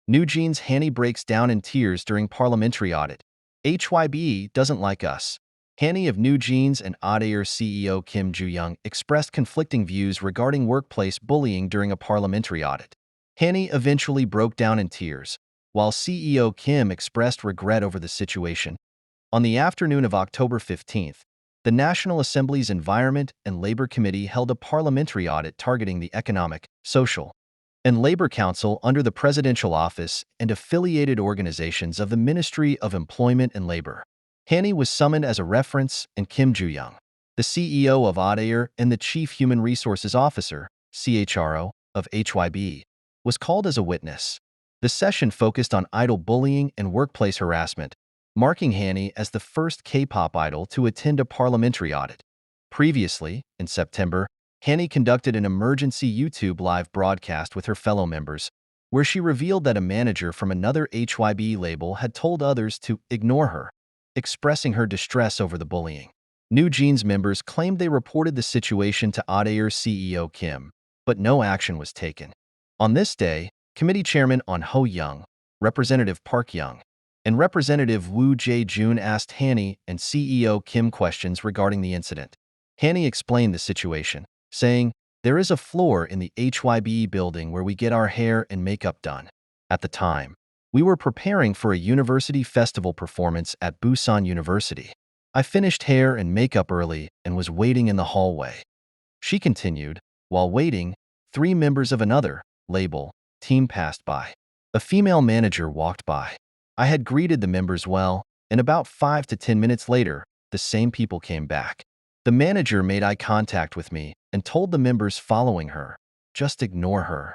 NewJeans Hanni breaks down in tears during parliamentary audit. HYBE doesn't like us. Hanni of NewJeans and Ador CEO Kim Young expressed conflicting views regarding workplace bullying during a parliamentary audit. Hanni eventually broke down in tears, while CEO Kim expressed regret over the situation. On the afternoon of October 15th, the National Assembly's Environment and Labor Committee held a parliamentary audit targeting the Economic, Social, and Labor Council under the Presidential Office and affiliated organizations of the Ministry of Employment and Labor. Hanni was summoned as a reference, and Kim Young, the CEO of Ador and the Chief Human Resources Officer, CHRO, of HYBE, was called as a witness. The session focused on idol bullying and workplace harassment, marking Hanni as the first K-pop idol to attend a parliamentary audit. Previously, in September, Hanni conducted an emergency YouTube live broadcast with her fellow members, where she revealed that a manager from another HYBE label had told others to ignore her, expressing her distress over the bullying. NewJeans members claimed they reported the situation to Ador CEO Kim, but no action was taken. On this day, Committee Chairman Ahn Ho Young, Representative Park Young, and Representative Woo Jae Joon asked Hanni and CEO Kim questions regarding the incident. Hanni explained the situation, saying, "There is a floor in the HYBE building where we get our hair and makeup done. At the time, we were preparing for a university festival performance at Busan University. I finished hair and makeup early and was waiting in the hallway." She continued, "While waiting, 3 members of another label team passed by. A female manager walked by. I had greeted the members well, and about 5 to 10 minutes later, the same people came back. The manager made eye contact with me and told the members following her, 'Just ignore her.'"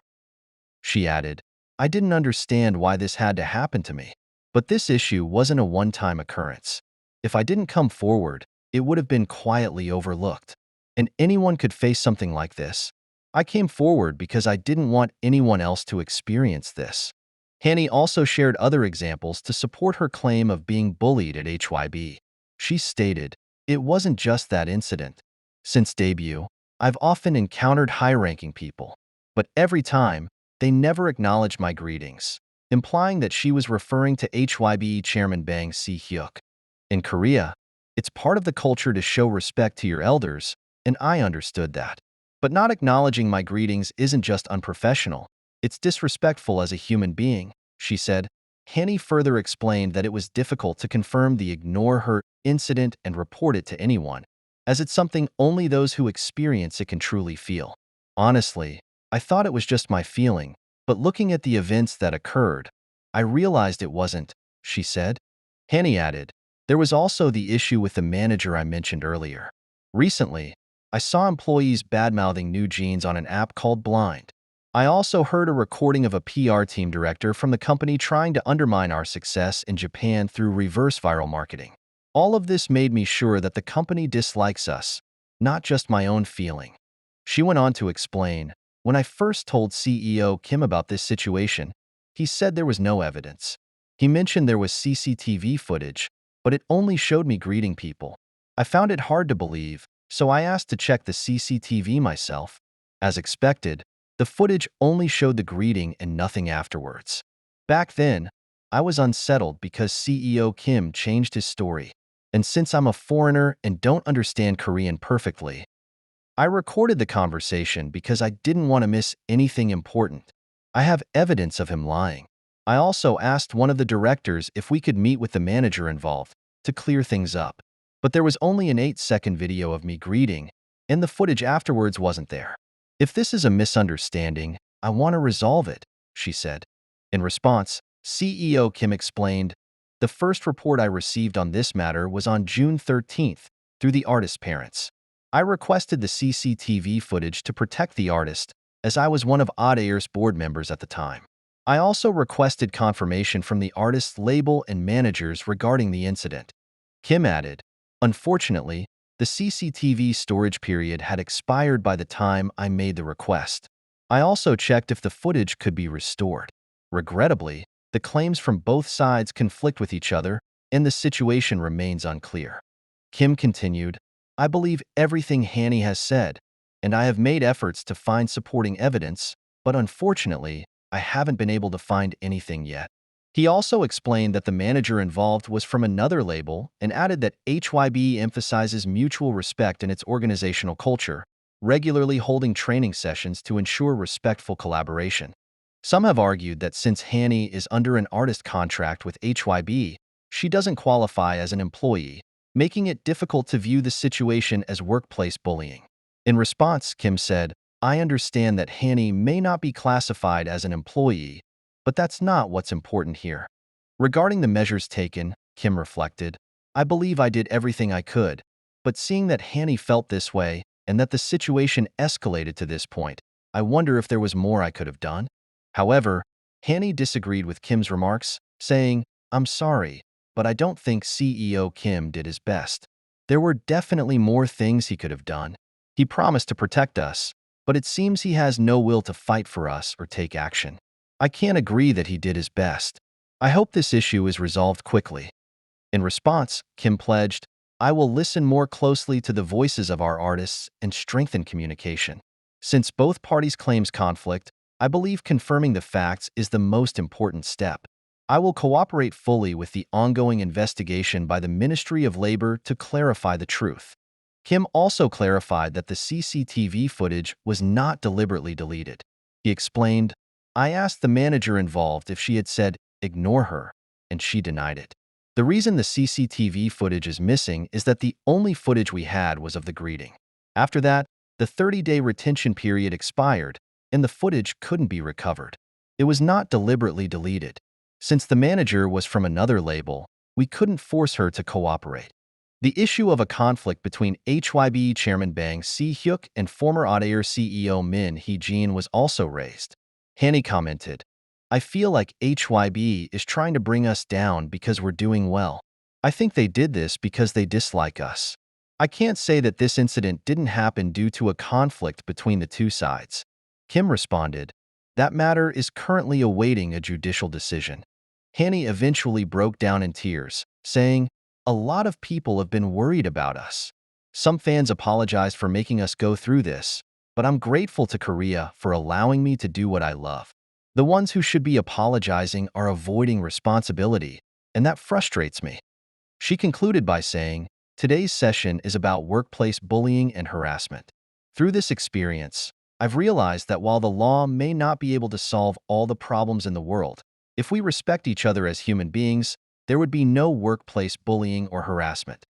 She added, "I didn't understand why this had to happen to me. But this issue wasn't a one-time occurrence. If I didn't come forward, it would have been quietly overlooked. And anyone could face something like this. I came forward because I didn't want anyone else to experience this." Hanni also shared other examples to support her claim of being bullied at HYBE. She stated, "It wasn't just that incident. Since debut, I've often encountered high-ranking people, but every time, they never acknowledged my greetings," implying that she was referring to HYBE Chairman Bang Si-hyuk. "In Korea, it's part of the culture to show respect to your elders, and I understood that. But not acknowledging my greetings isn't just unprofessional, it's disrespectful as a human being," she said. Hanni further explained that it was difficult to confirm the ignore her incident and report it to anyone, as it's something only those who experience it can truly feel. "Honestly, I thought it was just my feeling, but looking at the events that occurred, I realized it wasn't," she said. Hanni added, "There was also the issue with the manager I mentioned earlier. Recently, I saw employees badmouthing NewJeans on an app called Blind. I also heard a recording of a PR team director from the company trying to undermine our success in Japan through reverse viral marketing. All of this made me sure that the company dislikes us, not just my own feeling." She went on to explain, "When I first told CEO Kim about this situation, he said there was no evidence. He mentioned there was CCTV footage, but it only showed me greeting people. I found it hard to believe, so I asked to check the CCTV myself. As expected, the footage only showed the greeting and nothing afterwards. Back then, I was unsettled because CEO Kim changed his story, and since I'm a foreigner and don't understand Korean perfectly, I recorded the conversation because I didn't want to miss anything important. I have evidence of him lying. I also asked one of the directors if we could meet with the manager involved to clear things up. But there was only an 8-second video of me greeting, and the footage afterwards wasn't there. If this is a misunderstanding, I want to resolve it," she said. In response, CEO Kim explained, "The first report I received on this matter was on June 13th through the artist's parents. I requested the CCTV footage to protect the artist, as I was one of Ador's board members at the time. I also requested confirmation from the artist's label and managers regarding the incident." Kim added, "Unfortunately, the CCTV storage period had expired by the time I made the request. I also checked if the footage could be restored. Regrettably, the claims from both sides conflict with each other, and the situation remains unclear." Kim continued, "I believe everything Hanni has said, and I have made efforts to find supporting evidence, but unfortunately, I haven't been able to find anything yet. He also explained that the manager involved was from another label and added that HYBE emphasizes mutual respect in its organizational culture, regularly holding training sessions to ensure respectful collaboration. Some have argued that since Hanni is under an artist contract with HYBE, she doesn't qualify as an employee, making it difficult to view the situation as workplace bullying. In response, Kim said, "I understand that Hanni may not be classified as an employee, but that's not what's important here." Regarding the measures taken, Kim reflected, "I believe I did everything I could, but seeing that Hanni felt this way and that the situation escalated to this point, I wonder if there was more I could have done." However, Hanni disagreed with Kim's remarks, saying, "I'm sorry, but I don't think CEO Kim did his best. There were definitely more things he could have done. He promised to protect us, but it seems he has no will to fight for us or take action. I can't agree that he did his best. I hope this issue is resolved quickly." In response, Kim pledged, "I will listen more closely to the voices of our artists and strengthen communication. Since both parties claims conflict, I believe confirming the facts is the most important step. I will cooperate fully with the ongoing investigation by the Ministry of Labor to clarify the truth." Kim also clarified that the CCTV footage was not deliberately deleted. He explained, "I asked the manager involved if she had said, 'Ignore her,' and she denied it. The reason the CCTV footage is missing is that the only footage we had was of the greeting. After that, the 30-day retention period expired, and the footage couldn't be recovered. It was not deliberately deleted. Since the manager was from another label, we couldn't force her to cooperate." The issue of a conflict between HYBE Chairman Bang Si-hyuk and former Ador CEO Min Hee-jin was also raised. Hanni commented, "I feel like HYBE is trying to bring us down because we're doing well. I think they did this because they dislike us. I can't say that this incident didn't happen due to a conflict between the two sides." Kim responded, "That matter is currently awaiting a judicial decision." Hanni eventually broke down in tears, saying, "A lot of people have been worried about us. Some fans apologized for making us go through this, but I'm grateful to Korea for allowing me to do what I love. The ones who should be apologizing are avoiding responsibility, and that frustrates me." She concluded by saying, "Today's session is about workplace bullying and harassment. Through this experience, I've realized that while the law may not be able to solve all the problems in the world, if we respect each other as human beings, there would be no workplace bullying or harassment.